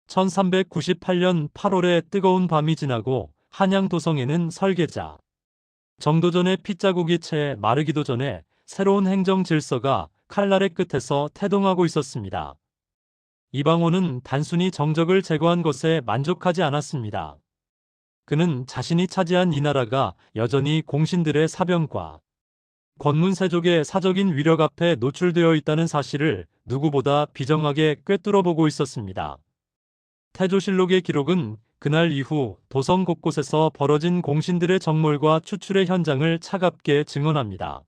1398년 8월에 뜨거운 밤이 지나고 한양 도성에는 설계자 정도전의 핏자국이 채 마르기도 전에 새로운 행정 질서가 칼날의 끝에서 태동하고 있었습니다. 이방원은 단순히 정적을 제거한 것에 만족하지 않았습니다. 그는 자신이 차지한 이 나라가 여전히 공신들의 사병과 권문세족의 사적인 위력 앞에 노출되어 있다는 사실을 누구보다 비정하게 꿰뚫어보고 있었습니다. 태조실록의 기록은 그날 이후 도성 곳곳에서 벌어진 공신들의 정몰과 추출의 현장을 차갑게 증언합니다.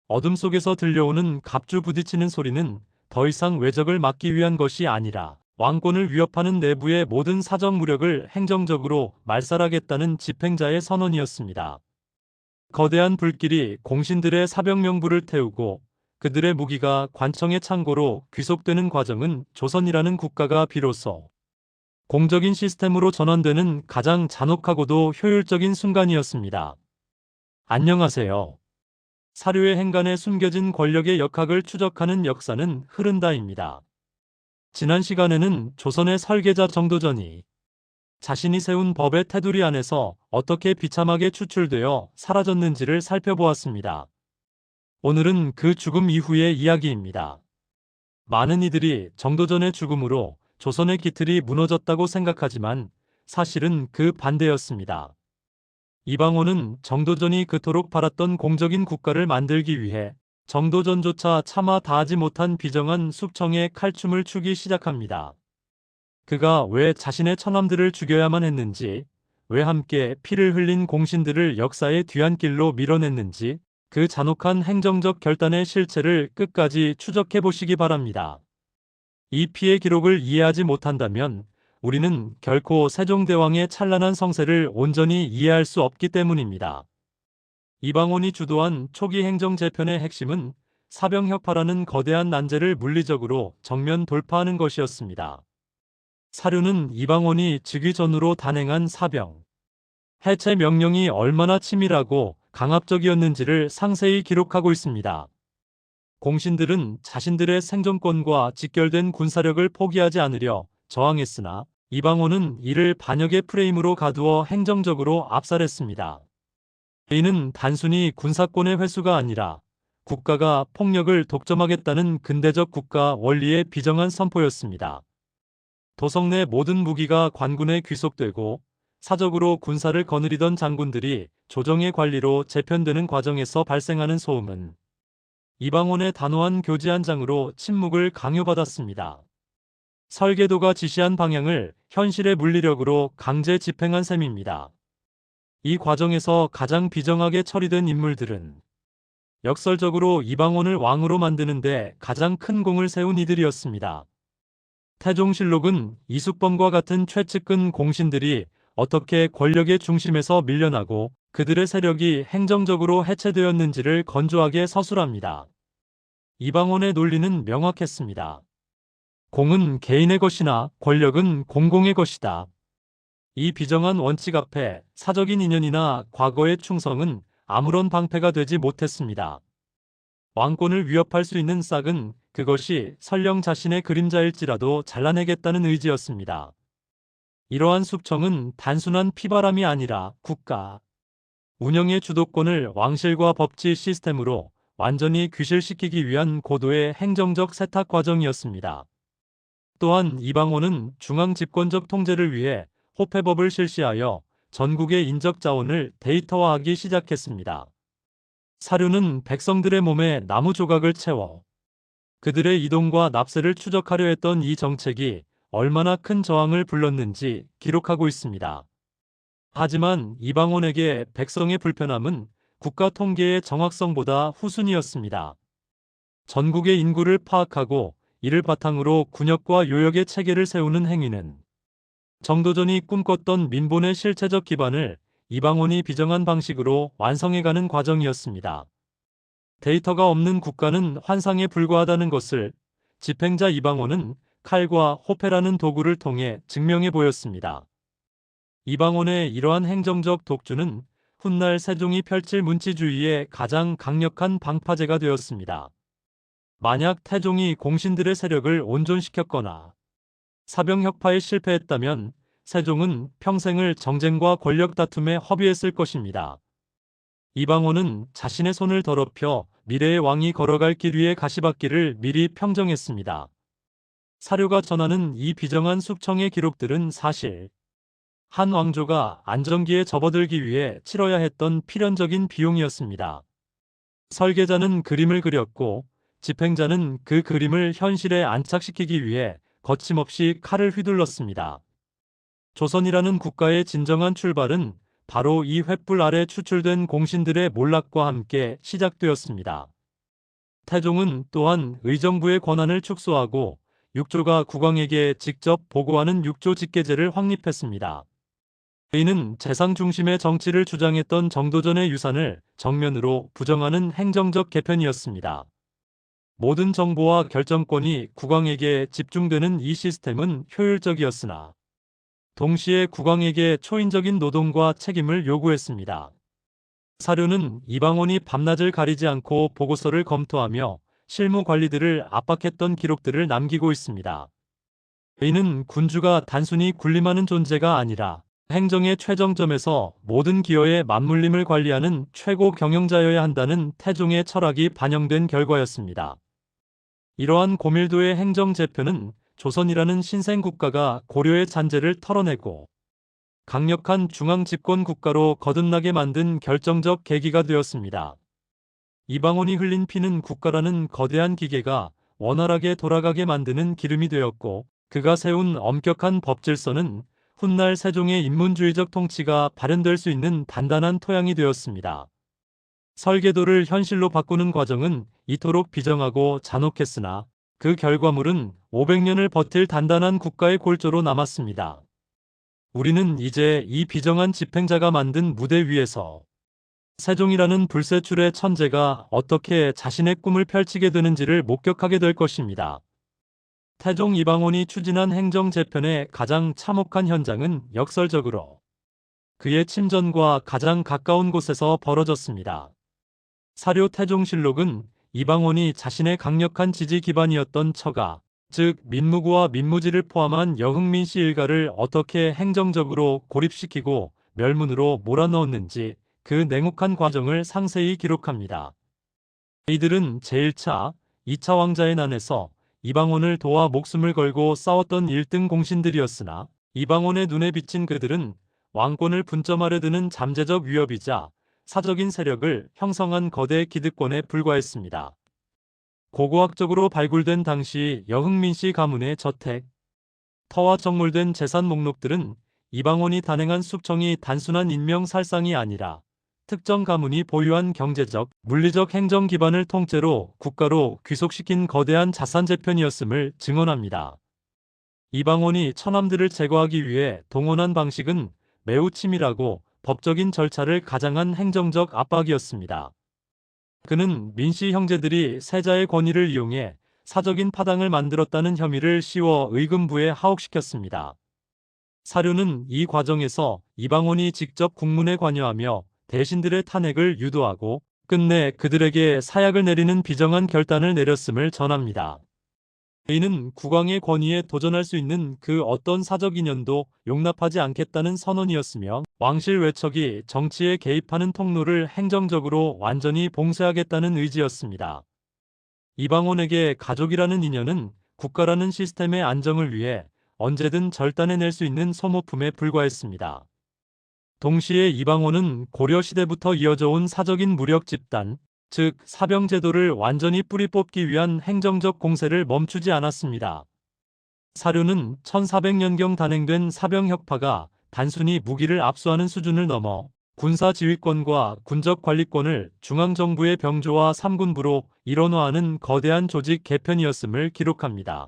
어둠 속에서 들려오는 갑주 부딪히는 소리는 더 이상 외적을 막기 위한 것이 아니라 왕권을 위협하는 내부의 모든 사적 무력을 행정적으로 말살하겠다는 집행자의 선언이었습니다. 거대한 불길이 공신들의 사병 명부를 태우고 그들의 무기가 관청의 창고로 귀속되는 과정은 조선이라는 국가가 비로소 공적인 시스템으로 전환되는 가장 잔혹하고도 효율적인 순간이었습니다. 안녕하세요. 사료의 행간에 숨겨진 권력의 역학을 추적하는 역사는 흐른다입니다. 지난 시간에는 조선의 설계자 정도전이 자신이 세운 법의 테두리 안에서 어떻게 비참하게 추출되어 사라졌는지를 살펴보았습니다. 오늘은 그 죽음 이후의 이야기입니다. 많은 이들이 정도전의 죽음으로 조선의 기틀이 무너졌다고 생각하지만 사실은 그 반대였습니다. 이방원은 정도전이 그토록 바랐던 공적인 국가를 만들기 위해 정도전조차 차마 다하지 못한 비정한 숙청의 칼춤을 추기 시작합니다. 그가 왜 자신의 처남들을 죽여야만 했는지, 왜 함께 피를 흘린 공신들을 역사의 뒤안길로 밀어냈는지 그 잔혹한 행정적 결단의 실체를 끝까지 추적해 보시기 바랍니다. 이 피의 기록을 이해하지 못한다면 우리는 결코 세종대왕의 찬란한 성세를 온전히 이해할 수 없기 때문입니다. 이방원이 주도한 초기 행정 재편의 핵심은 사병혁파라는 거대한 난제를 물리적으로 정면 돌파하는 것이었습니다. 사료는 이방원이 즉위 전후로 단행한 사병 해체 명령이 얼마나 치밀하고 강압적이었는지를 상세히 기록하고 있습니다. 공신들은 자신들의 생존권과 직결된 군사력을 포기하지 않으려 저항했으나 이방원은 이를 반역의 프레임으로 가두어 행정적으로 압살했습니다. 이는 단순히 군사권의 회수가 아니라 국가가 폭력을 독점하겠다는 근대적 국가 원리의 비정한 선포였습니다. 도성 내 모든 무기가 관군에 귀속되고 사적으로 군사를 거느리던 장군들이 조정의 관리로 재편되는 과정에서 발생하는 소음은 이방원의 단호한 교지 한 장으로 침묵을 강요받았습니다. 설계도가 지시한 방향을 현실의 물리력으로 강제 집행한 셈입니다. 이 과정에서 가장 비정하게 처리된 인물들은 역설적으로 이방원을 왕으로 만드는데 가장 큰 공을 세운 이들이었습니다. 태종실록은 이숙범과 같은 최측근 공신들이 어떻게 권력의 중심에서 밀려나고 그들의 세력이 행정적으로 해체되었는지를 건조하게 서술합니다. 이방원의 논리는 명확했습니다. 공은 개인의 것이나 권력은 공공의 것이다. 이 비정한 원칙 앞에 사적인 인연이나 과거의 충성은 아무런 방패가 되지 못했습니다. 왕권을 위협할 수 있는 싹은 그것이 설령 자신의 그림자일지라도 잘라내겠다는 의지였습니다. 이러한 숙청은 단순한 피바람이 아니라 국가 운영의 주도권을 왕실과 법치 시스템으로 완전히 귀실시키기 위한 고도의 행정적 세탁 과정이었습니다. 또한 이방원은 중앙 집권적 통제를 위해 호패법을 실시하여 전국의 인적 자원을 데이터화하기 시작했습니다. 사료는 백성들의 몸에 나무 조각을 채워 그들의 이동과 납세를 추적하려 했던 이 정책이 얼마나 큰 저항을 불렀는지 기록하고 있습니다. 하지만 이방원에게 백성의 불편함은 국가 통계의 정확성보다 후순위였습니다. 전국의 인구를 파악하고 이를 바탕으로 군역과 요역의 체계를 세우는 행위는 정도전이 꿈꿨던 민본의 실체적 기반을 이방원이 비정한 방식으로 완성해가는 과정이었습니다. 데이터가 없는 국가는 환상에 불과하다는 것을 집행자 이방원은 칼과 호패라는 도구를 통해 증명해 보였습니다. 이방원의 이러한 행정적 독주는 훗날 세종이 펼칠 문치주의의 가장 강력한 방파제가 되었습니다. 만약 태종이 공신들의 세력을 온전시켰거나 사병혁파에 실패했다면 세종은 평생을 정쟁과 권력 다툼에 허비했을 것입니다. 이방원은 자신의 손을 더럽혀 미래의 왕이 걸어갈 길 위에 가시밭길을 미리 평정했습니다. 사료가 전하는 이 비정한 숙청의 기록들은 사실 한 왕조가 안정기에 접어들기 위해 치러야 했던 필연적인 비용이었습니다. 설계자는 그림을 그렸고 집행자는 그 그림을 현실에 안착시키기 위해 거침없이 칼을 휘둘렀습니다. 조선이라는 국가의 진정한 출발은 바로 이 횃불 아래 추출된 공신들의 몰락과 함께 시작되었습니다. 태종은 또한 의정부의 권한을 축소하고 육조가 국왕에게 직접 보고하는 육조직계제를 확립했습니다. 이는 재상 중심의 정치를 주장했던 정도전의 유산을 정면으로 부정하는 행정적 개편이었습니다. 모든 정보와 결정권이 국왕에게 집중되는 이 시스템은 효율적이었으나 동시에 국왕에게 초인적인 노동과 책임을 요구했습니다. 사료는 이방원이 밤낮을 가리지 않고 보고서를 검토하며 실무 관리들을 압박했던 기록들을 남기고 있습니다. 이는 군주가 단순히 군림하는 존재가 아니라 행정의 최정점에서 모든 기여의 맞물림을 관리하는 최고 경영자여야 한다는 태종의 철학이 반영된 결과였습니다. 이러한 고밀도의 행정 재편은 조선이라는 신생 국가가 고려의 잔재를 털어내고 강력한 중앙 집권 국가로 거듭나게 만든 결정적 계기가 되었습니다. 이방원이 흘린 피는 국가라는 거대한 기계가 원활하게 돌아가게 만드는 기름이 되었고, 그가 세운 엄격한 법질서는 훗날 세종의 인문주의적 통치가 발현될 수 있는 단단한 토양이 되었습니다. 설계도를 현실로 바꾸는 과정은 이토록 비정하고 잔혹했으나 그 결과물은 500년을 버틸 단단한 국가의 골조로 남았습니다. 우리는 이제 이 비정한 집행자가 만든 무대 위에서 세종이라는 불세출의 천재가 어떻게 자신의 꿈을 펼치게 되는지를 목격하게 될 것입니다. 태종 이방원이 추진한 행정 재편의 가장 참혹한 현장은 역설적으로 그의 침전과 가장 가까운 곳에서 벌어졌습니다. 사료 태종실록은 이방원이 자신의 강력한 지지 기반이었던 처가, 즉 민무구와 민무지를 포함한 여흥민씨 일가를 어떻게 행정적으로 고립시키고 멸문으로 몰아넣었는지 그 냉혹한 과정을 상세히 기록합니다. 이들은 제1차, 2차 왕자의 난에서 이방원을 도와 목숨을 걸고 싸웠던 1등 공신들이었으나 이방원의 눈에 비친 그들은 왕권을 분점하려 드는 잠재적 위협이자 사적인 세력을 형성한 거대 기득권에 불과했습니다. 고고학적으로 발굴된 당시 여흥민씨 가문의 저택, 터와 정몰된 재산 목록들은 이방원이 단행한 숙청이 단순한 인명살상이 아니라 특정 가문이 보유한 경제적, 물리적 행정 기반을 통째로 국가로 귀속시킨 거대한 자산 재편이었음을 증언합니다. 이방원이 처남들을 제거하기 위해 동원한 방식은 매우 치밀하고 법적인 절차를 가장한 행정적 압박이었습니다. 그는 민씨 형제들이 세자의 권위를 이용해 사적인 파당을 만들었다는 혐의를 씌워 의금부에 하옥시켰습니다. 사료는 이 과정에서 이방원이 직접 국문에 관여하며 대신들의 탄핵을 유도하고 끝내 그들에게 사약을 내리는 비정한 결단을 내렸음을 전합니다. 이는 국왕의 권위에 도전할 수 있는 그 어떤 사적 인연도 용납하지 않겠다는 선언이었으며 왕실 외척이 정치에 개입하는 통로를 행정적으로 완전히 봉쇄하겠다는 의지였습니다. 이방원에게 가족이라는 인연은 국가라는 시스템의 안정을 위해 언제든 절단해낼 수 있는 소모품에 불과했습니다. 동시에 이방원은 고려시대부터 이어져 온 사적인 무력 집단, 즉 사병제도를 완전히 뿌리 뽑기 위한 행정적 공세를 멈추지 않았습니다. 사료는 1400년경 단행된 사병혁파가 단순히 무기를 압수하는 수준을 넘어 군사 지휘권과 군적 관리권을 중앙정부의 병조와 삼군부로 일원화하는 거대한 조직 개편이었음을 기록합니다.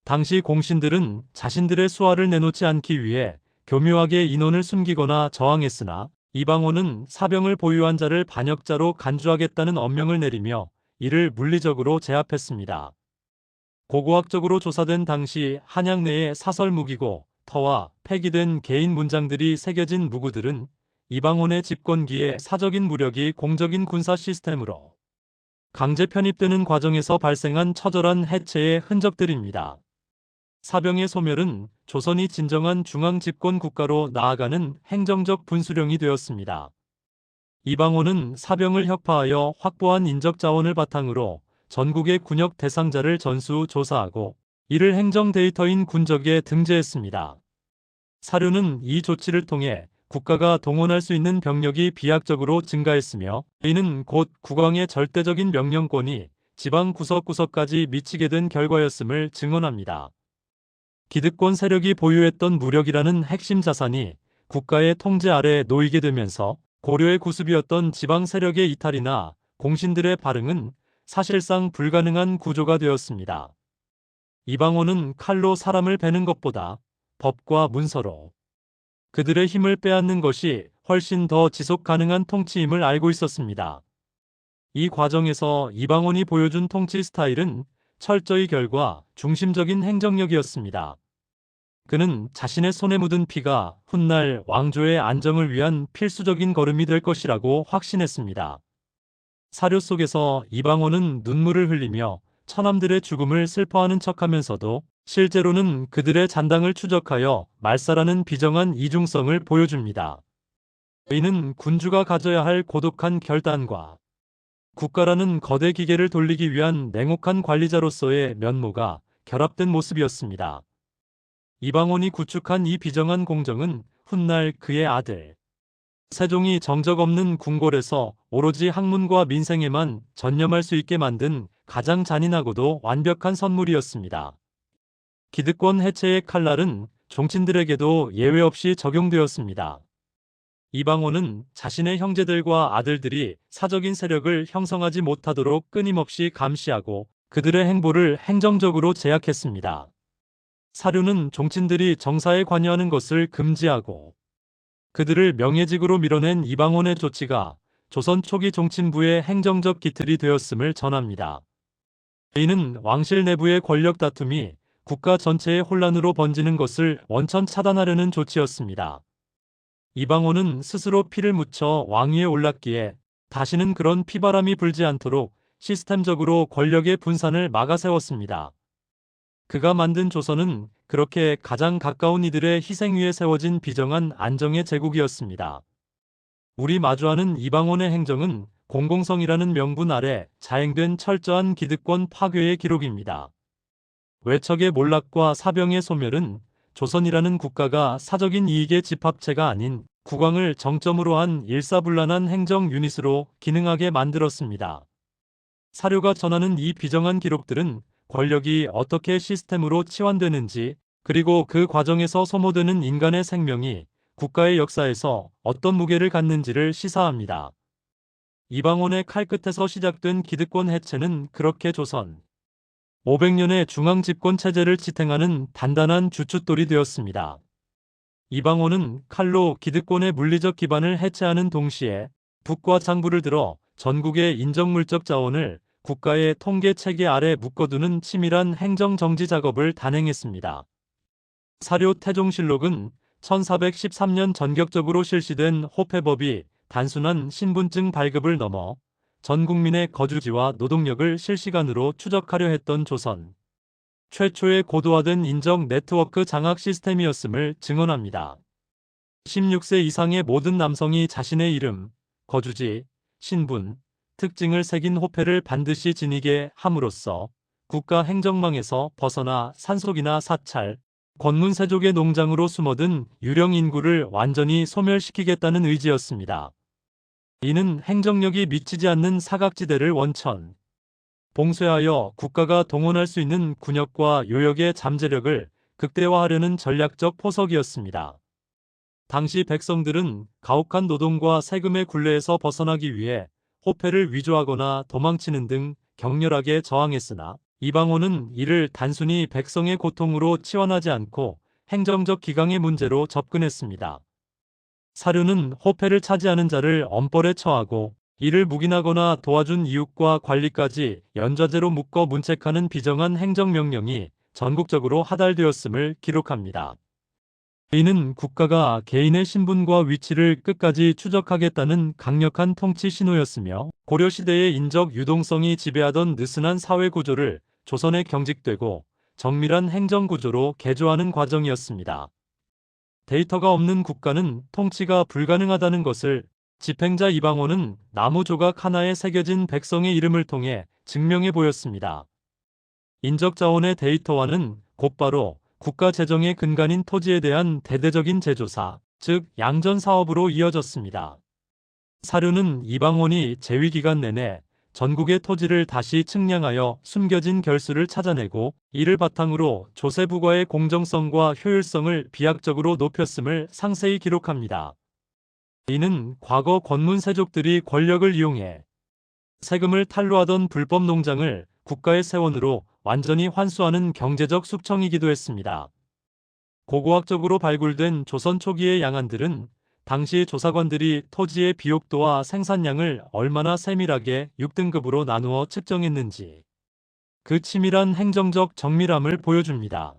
당시 공신들은 자신들의 수하를 내놓지 않기 위해 교묘하게 인원을 숨기거나 저항했으나 이방원은 사병을 보유한 자를 반역자로 간주하겠다는 엄명을 내리며 이를 물리적으로 제압했습니다. 고고학적으로 조사된 당시 한양 내의 사설 무기고 터와 폐기된 개인 문장들이 새겨진 무구들은 이방원의 집권기에 사적인 무력이 공적인 군사 시스템으로 강제 편입되는 과정에서 발생한 처절한 해체의 흔적들입니다. 사병의 소멸은 조선이 진정한 중앙집권 국가로 나아가는 행정적 분수령이 되었습니다. 이방원은 사병을 혁파하여 확보한 인적 자원을 바탕으로 전국의 군역 대상자를 전수 조사하고 이를 행정 데이터인 군적에 등재했습니다. 사료는 이 조치를 통해 국가가 동원할 수 있는 병력이 비약적으로 증가했으며 이는 곧 국왕의 절대적인 명령권이 지방 구석구석까지 미치게 된 결과였음을 증언합니다. 기득권 세력이 보유했던 무력이라는 핵심 자산이 국가의 통제 아래 놓이게 되면서 고려의 구습이었던 지방 세력의 이탈이나 공신들의 발흥은 사실상 불가능한 구조가 되었습니다. 이방원은 칼로 사람을 베는 것보다 법과 문서로 그들의 힘을 빼앗는 것이 훨씬 더 지속 가능한 통치임을 알고 있었습니다. 이 과정에서 이방원이 보여준 통치 스타일은 철저히 결과 중심적인 행정력이었습니다. 그는 자신의 손에 묻은 피가 훗날 왕조의 안정을 위한 필수적인 걸음이 될 것이라고 확신했습니다. 사료 속에서 이방원은 눈물을 흘리며 처남들의 죽음을 슬퍼하는 척하면서도 실제로는 그들의 잔당을 추적하여 말살하는 비정한 이중성을 보여줍니다. 이는 군주가 가져야 할 고독한 결단과 국가라는 거대 기계를 돌리기 위한 냉혹한 관리자로서의 면모가 결합된 모습이었습니다. 이방원이 구축한 이 비정한 공정은 훗날 그의 아들 세종이 정적 없는 궁궐에서 오로지 학문과 민생에만 전념할 수 있게 만든 가장 잔인하고도 완벽한 선물이었습니다. 기득권 해체의 칼날은 종친들에게도 예외 없이 적용되었습니다. 이방원은 자신의 형제들과 아들들이 사적인 세력을 형성하지 못하도록 끊임없이 감시하고 그들의 행보를 행정적으로 제약했습니다. 사료는 종친들이 정사에 관여하는 것을 금지하고 그들을 명예직으로 밀어낸 이방원의 조치가 조선 초기 종친부의 행정적 기틀이 되었음을 전합니다. 이는 왕실 내부의 권력 다툼이 국가 전체의 혼란으로 번지는 것을 원천 차단하려는 조치였습니다. 이방원은 스스로 피를 묻혀 왕위에 올랐기에 다시는 그런 피바람이 불지 않도록 시스템적으로 권력의 분산을 막아 세웠습니다. 그가 만든 조선은 그렇게 가장 가까운 이들의 희생 위에 세워진 비정한 안정의 제국이었습니다. 우리 마주하는 이방원의 행정은 공공성이라는 명분 아래 자행된 철저한 기득권 파괴의 기록입니다. 외척의 몰락과 사병의 소멸은 조선이라는 국가가 사적인 이익의 집합체가 아닌 국왕을 정점으로 한 일사불란한 행정 유닛으로 기능하게 만들었습니다. 사료가 전하는 이 비정한 기록들은 권력이 어떻게 시스템으로 치환되는지 그리고 그 과정에서 소모되는 인간의 생명이 국가의 역사에서 어떤 무게를 갖는지를 시사합니다. 이방원의 칼끝에서 시작된 기득권 해체는 그렇게 조선 500년의 중앙집권 체제를 지탱하는 단단한 주춧돌이 되었습니다. 이방원은 칼로 기득권의 물리적 기반을 해체하는 동시에 북과 장부를 들어 전국의 인정물적 자원을 국가의 통계 체계 아래 묶어두는 치밀한 행정정지 작업을 단행했습니다. 사료 태종실록은 1413년 전격적으로 실시된 호패법이 단순한 신분증 발급을 넘어 전 국민의 거주지와 노동력을 실시간으로 추적하려 했던 조선 최초의 고도화된 인적 네트워크 장악 시스템이었음을 증언합니다. 16세 이상의 모든 남성이 자신의 이름, 거주지, 신분, 특징을 새긴 호패를 반드시 지니게 함으로써 국가 행정망에서 벗어나 산속이나 사찰, 권문세족의 농장으로 숨어든 유령 인구를 완전히 소멸시키겠다는 의지였습니다. 이는 행정력이 미치지 않는 사각지대를 원천 봉쇄하여 국가가 동원할 수 있는 군역과 요역의 잠재력을 극대화하려는 전략적 포석이었습니다. 당시 백성들은 가혹한 노동과 세금의 굴레에서 벗어나기 위해 호패를 위조하거나 도망치는 등 격렬하게 저항했으나 이방원은 이를 단순히 백성의 고통으로 치환하지 않고 행정적 기강의 문제로 접근했습니다. 사료는 호패를 차지하는 자를 엄벌에 처하고 이를 묵인하거나 도와준 이웃과 관리까지 연좌제로 묶어 문책하는 비정한 행정명령이 전국적으로 하달되었음을 기록합니다. 이는 국가가 개인의 신분과 위치를 끝까지 추적하겠다는 강력한 통치 신호였으며 고려시대의 인적 유동성이 지배하던 느슨한 사회 구조를 조선에 경직되고 정밀한 행정구조로 개조하는 과정이었습니다. 데이터가 없는 국가는 통치가 불가능하다는 것을 집행자 이방원은 나무 조각 하나에 새겨진 백성의 이름을 통해 증명해 보였습니다. 인적자원의 데이터화는 곧바로 국가 재정의 근간인 토지에 대한 대대적인 재조사, 즉 양전 사업으로 이어졌습니다. 사료는 이방원이 재위기간 내내 전국의 토지를 다시 측량하여 숨겨진 결수를 찾아내고 이를 바탕으로 조세부과의 공정성과 효율성을 비약적으로 높였음을 상세히 기록합니다. 이는 과거 권문 세족들이 권력을 이용해 세금을 탈루하던 불법 농장을 국가의 세원으로 완전히 환수하는 경제적 숙청이기도 했습니다. 고고학적으로 발굴된 조선 초기의 양안들은 당시 조사관들이 토지의 비옥도와 생산량을 얼마나 세밀하게 6등급으로 나누어 측정했는지 그 치밀한 행정적 정밀함을 보여줍니다.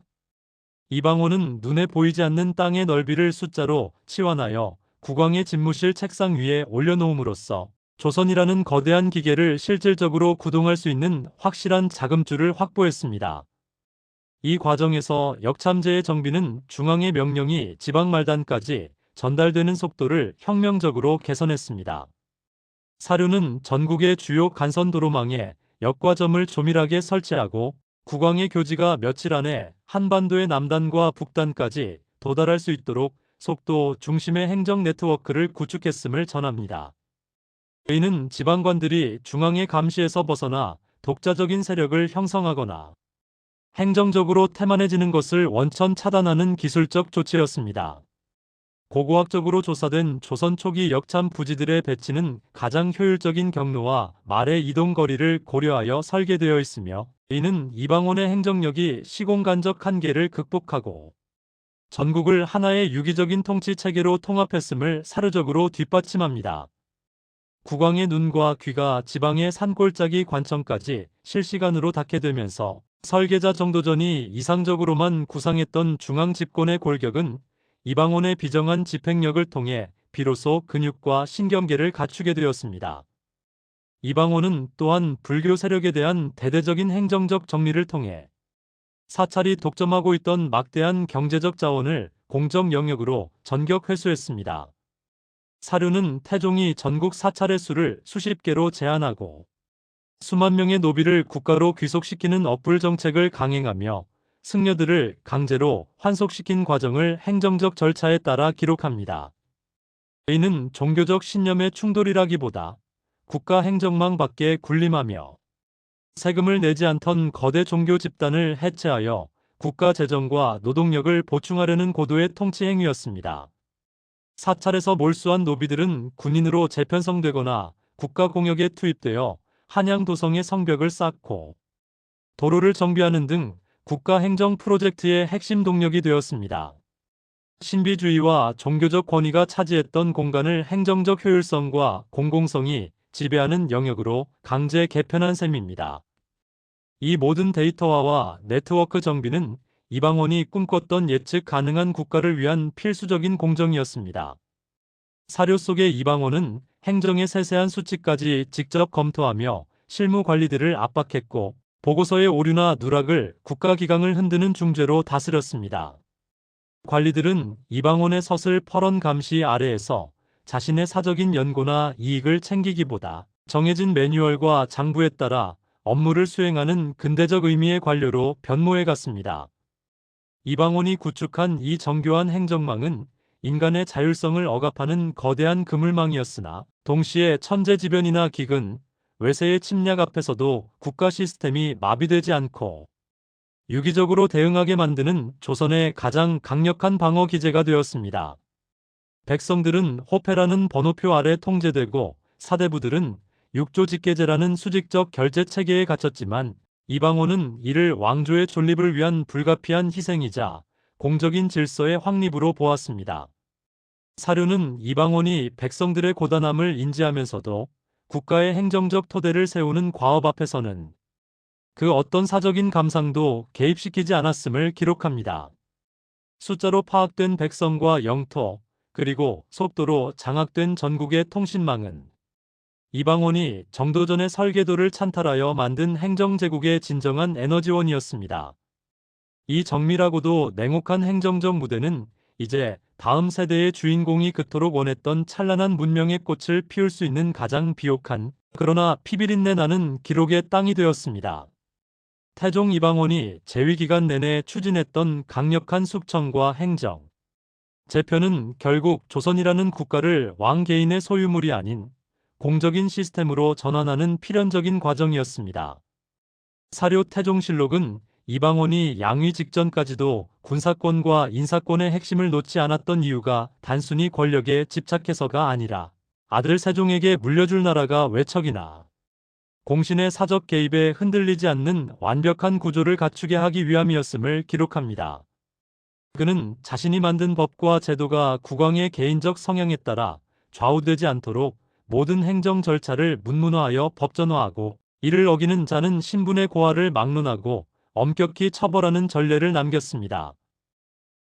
이방원은 눈에 보이지 않는 땅의 넓이를 숫자로 치환하여 국왕의 집무실 책상 위에 올려놓음으로써 조선이라는 거대한 기계를 실질적으로 구동할 수 있는 확실한 자금줄을 확보했습니다. 이 과정에서 역참제의 정비는 중앙의 명령이 지방 말단까지 전달되는 속도를 혁명적으로 개선했습니다. 사료는 전국의 주요 간선도로망에 역과점을 조밀하게 설치하고 국왕의 교지가 며칠 안에 한반도의 남단과 북단까지 도달할 수 있도록 속도 중심의 행정 네트워크를 구축했음을 전합니다. 이는 지방관들이 중앙의 감시에서 벗어나 독자적인 세력을 형성하거나 행정적으로 태만해지는 것을 원천 차단하는 기술적 조치였습니다. 고고학적으로 조사된 조선 초기 역참 부지들의 배치는 가장 효율적인 경로와 말의 이동 거리를 고려하여 설계되어 있으며 이는 이방원의 행정력이 시공간적 한계를 극복하고 전국을 하나의 유기적인 통치 체계로 통합했음을 사료적으로 뒷받침합니다. 국왕의 눈과 귀가 지방의 산골짜기 관청까지 실시간으로 닿게 되면서 설계자 정도전이 이상적으로만 구상했던 중앙 집권의 골격은 이방원의 비정한 집행력을 통해 비로소 근육과 신경계를 갖추게 되었습니다. 이방원은 또한 불교 세력에 대한 대대적인 행정적 정리를 통해 사찰이 독점하고 있던 막대한 경제적 자원을 공적 영역으로 전격 회수했습니다. 사료는 태종이 전국 사찰의 수를 수십 개로 제한하고 수만 명의 노비를 국가로 귀속시키는 업불 정책을 강행하며 승려들을 강제로 환속시킨 과정을 행정적 절차에 따라 기록합니다. 이는 종교적 신념의 충돌이라기보다 국가 행정망 밖에 군림하며 세금을 내지 않던 거대 종교 집단을 해체하여 국가 재정과 노동력을 보충하려는 고도의 통치 행위였습니다. 사찰에서 몰수한 노비들은 군인으로 재편성되거나 국가 공역에 투입되어 한양 도성의 성벽을 쌓고 도로를 정비하는 등 국가 행정 프로젝트의 핵심 동력이 되었습니다. 신비주의와 종교적 권위가 차지했던 공간을 행정적 효율성과 공공성이 지배하는 영역으로 강제 개편한 셈입니다. 이 모든 데이터화와 네트워크 정비는 이방원이 꿈꿨던 예측 가능한 국가를 위한 필수적인 공정이었습니다. 사료 속의 이방원은 행정의 세세한 수치까지 직접 검토하며 실무 관리들을 압박했고 보고서의 오류나 누락을 국가기강을 흔드는 중죄로 다스렸습니다. 관리들은 이방원의 서슬 퍼런 감시 아래에서 자신의 사적인 연고나 이익을 챙기기보다 정해진 매뉴얼과 장부에 따라 업무를 수행하는 근대적 의미의 관료로 변모해 갔습니다. 이방원이 구축한 이 정교한 행정망은 인간의 자율성을 억압하는 거대한 그물망이었으나 동시에 천재지변이나 기근, 외세의 침략 앞에서도 국가 시스템이 마비되지 않고 유기적으로 대응하게 만드는 조선의 가장 강력한 방어 기제가 되었습니다. 백성들은 호패라는 번호표 아래 통제되고 사대부들은 육조직계제라는 수직적 결제 체계에 갇혔지만 이방원은 이를 왕조의 존립을 위한 불가피한 희생이자 공적인 질서의 확립으로 보았습니다. 사료는 이방원이 백성들의 고단함을 인지하면서도 국가의 행정적 토대를 세우는 과업 앞에서는 그 어떤 사적인 감상도 개입시키지 않았음을 기록합니다. 숫자로 파악된 백성과 영토, 그리고 속도로 장악된 전국의 통신망은 이방원이 정도전의 설계도를 찬탈하여 만든 행정제국의 진정한 에너지원이었습니다. 이 정밀하고도 냉혹한 행정적 무대는 이제 다음 세대의 주인공이 그토록 원했던 찬란한 문명의 꽃을 피울 수 있는 가장 비옥한, 그러나 피비린내 나는 기록의 땅이 되었습니다. 태종 이방원이 재위기간 내내 추진했던 강력한 숙청과 행정 제표는 결국 조선이라는 국가를 왕 개인의 소유물이 아닌 공적인 시스템으로 전환하는 필연적인 과정이었습니다. 사료 태종실록은 이방원이 양위 직전까지도 군사권과 인사권의 핵심을 놓지 않았던 이유가 단순히 권력에 집착해서가 아니라 아들 세종에게 물려줄 나라가 외척이나 공신의 사적 개입에 흔들리지 않는 완벽한 구조를 갖추게 하기 위함이었음을 기록합니다. 그는 자신이 만든 법과 제도가 국왕의 개인적 성향에 따라 좌우되지 않도록 모든 행정 절차를 문문화하여 법전화하고, 이를 어기는 자는 신분의 고하를 막론하고 엄격히 처벌하는 전례를 남겼습니다.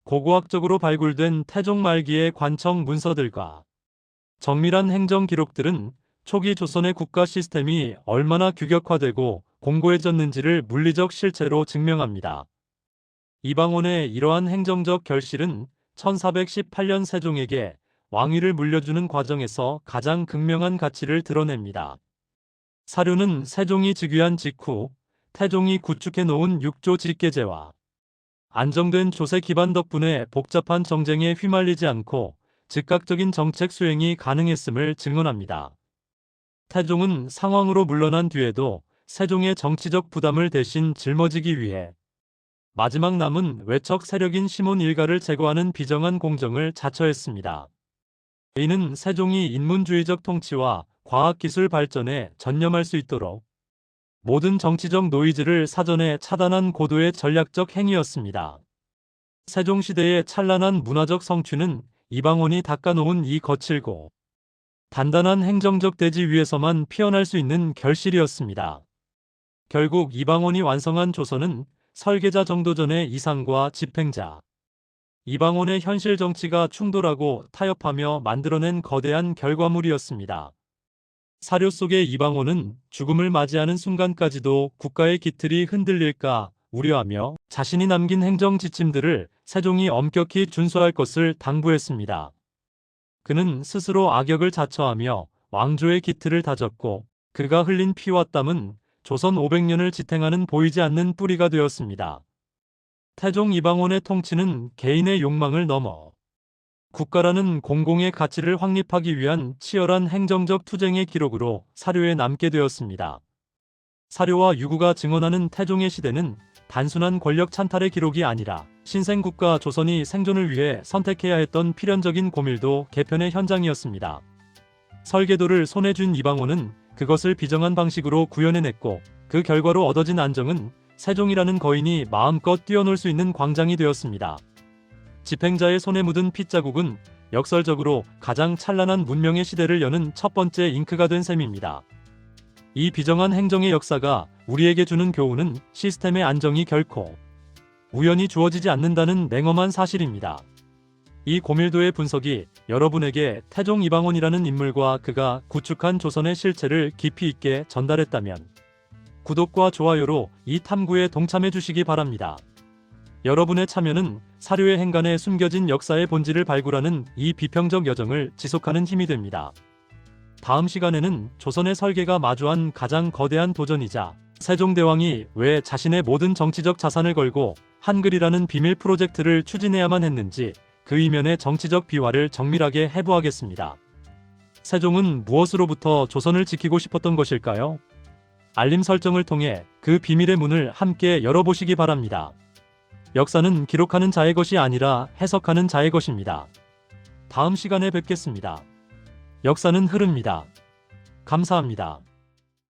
고고학적으로 발굴된 태종 말기의 관청 문서들과 정밀한 행정 기록들은 초기 조선의 국가 시스템이 얼마나 규격화되고 공고해졌는지를 물리적 실체로 증명합니다. 이방원의 이러한 행정적 결실은 1418년 세종에게 왕위를 물려주는 과정에서 가장 극명한 가치를 드러냅니다. 사료는 세종이 즉위한 직후 태종이 구축해 놓은 6조 직계제와 안정된 조세 기반 덕분에 복잡한 정쟁에 휘말리지 않고 즉각적인 정책 수행이 가능했음을 증언합니다. 태종은 상황으로 물러난 뒤에도 세종의 정치적 부담을 대신 짊어지기 위해 마지막 남은 외척 세력인 시몬 일가를 제거하는 비정한 공정을 자처했습니다. 이는 세종이 인문주의적 통치와 과학기술 발전에 전념할 수 있도록 모든 정치적 노이즈를 사전에 차단한 고도의 전략적 행위였습니다. 세종시대의 찬란한 문화적 성취는 이방원이 닦아놓은 이 거칠고 단단한 행정적 대지 위에서만 피어날 수 있는 결실이었습니다. 결국 이방원이 완성한 조선은 설계자 정도전의 이상과 집행자 이방원의 현실 정치가 충돌하고 타협하며 만들어낸 거대한 결과물이었습니다. 사료 속의 이방원은 죽음을 맞이하는 순간까지도 국가의 기틀이 흔들릴까 우려하며 자신이 남긴 행정 지침들을 세종이 엄격히 준수할 것을 당부했습니다. 그는 스스로 악역을 자처하며 왕조의 기틀을 다졌고, 그가 흘린 피와 땀은 조선 500년을 지탱하는 보이지 않는 뿌리가 되었습니다. 태종 이방원의 통치는 개인의 욕망을 넘어 국가라는 공공의 가치를 확립하기 위한 치열한 행정적 투쟁의 기록으로 사료에 남게 되었습니다. 사료와 유구가 증언하는 태종의 시대는 단순한 권력 찬탈의 기록이 아니라 신생국가 조선이 생존을 위해 선택해야 했던 필연적인 고밀도 개편의 현장이었습니다. 설계도를 손에 쥔 이방원은 그것을 비정한 방식으로 구현해냈고, 그 결과로 얻어진 안정은 세종이라는 거인이 마음껏 뛰어놀 수 있는 광장이 되었습니다. 집행자의 손에 묻은 핏자국은 역설적으로 가장 찬란한 문명의 시대를 여는 첫 번째 잉크가 된 셈입니다. 이 비정한 행정의 역사가 우리에게 주는 교훈은 시스템의 안정이 결코 우연히 주어지지 않는다는 냉엄한 사실입니다. 이 고밀도의 분석이 여러분에게 태종 이방원이라는 인물과 그가 구축한 조선의 실체를 깊이 있게 전달했다면 구독과 좋아요로 이 탐구에 동참해 주시기 바랍니다. 여러분의 참여는 사료의 행간에 숨겨진 역사의 본질을 발굴하는 이 비평적 여정을 지속하는 힘이 됩니다. 다음 시간에는 조선의 설계가 마주한 가장 거대한 도전이자 세종대왕이 왜 자신의 모든 정치적 자산을 걸고 한글이라는 비밀 프로젝트를 추진해야만 했는지, 그 이면의 정치적 비화를 정밀하게 해부하겠습니다. 세종은 무엇으로부터 조선을 지키고 싶었던 것일까요? 알림 설정을 통해 그 비밀의 문을 함께 열어보시기 바랍니다. 역사는 기록하는 자의 것이 아니라 해석하는 자의 것입니다. 다음 시간에 뵙겠습니다. 역사는 흐릅니다. 감사합니다.